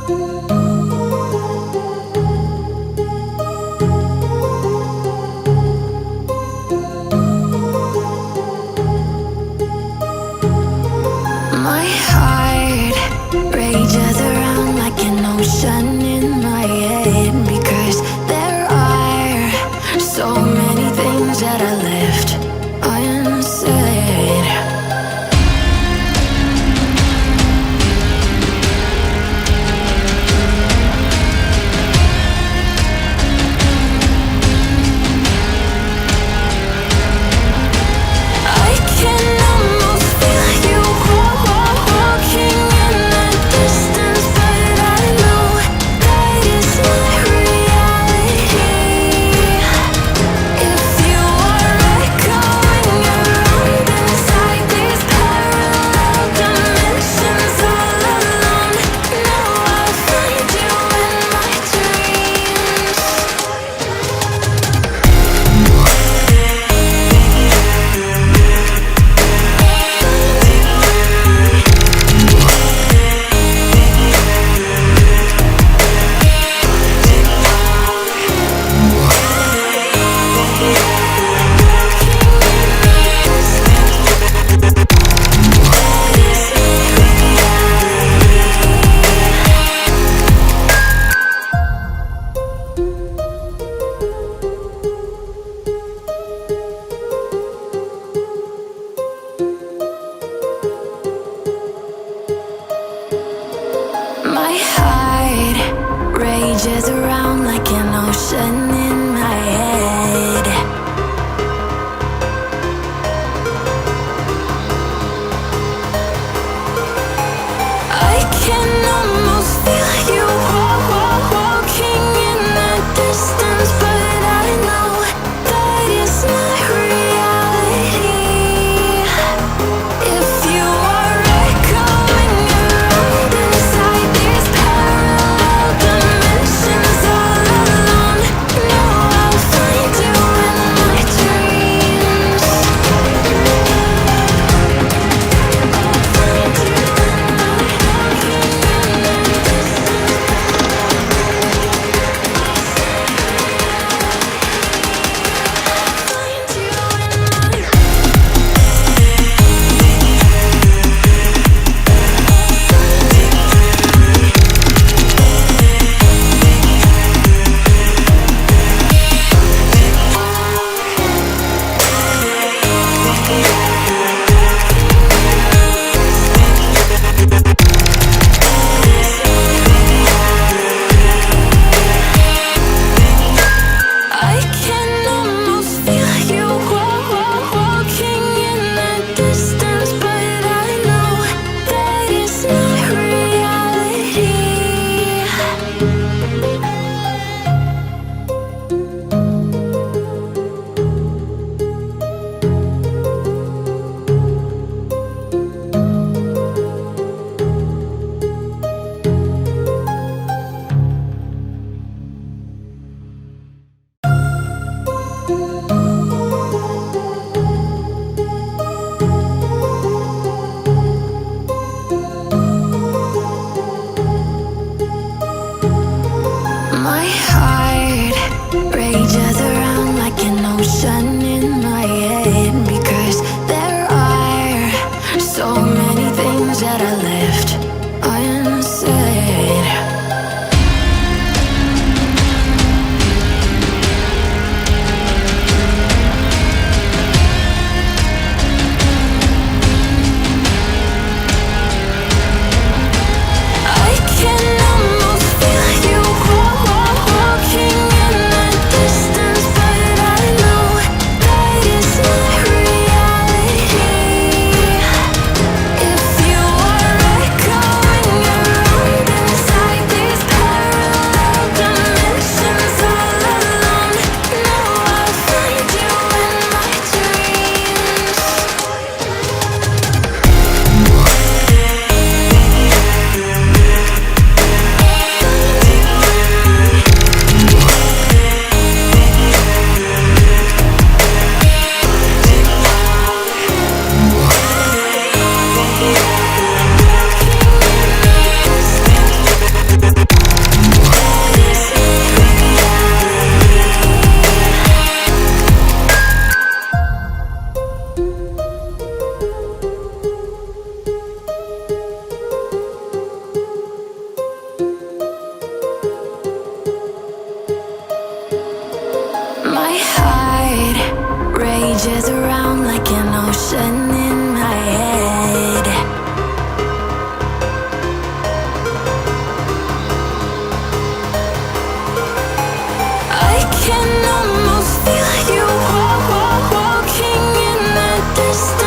My heart rages around like an ocean in my head, because there are so many things that I left unsaid. I can almost feel you walking in the distance, but I know that it's not reality. If you are echoing around inside these parallel dimensions all alone, now I'll find you in my dreams. My heart rages around like an ocean in my head. I can almost feel you walking in the distance, but I know that it's not reality. If you are echoing around inside these parallel dimensions all alone, now I'll find you in my dreams. I'll find you in my walking in the distance. rages around like an ocean in my head. I can almost feel you walking in the distance.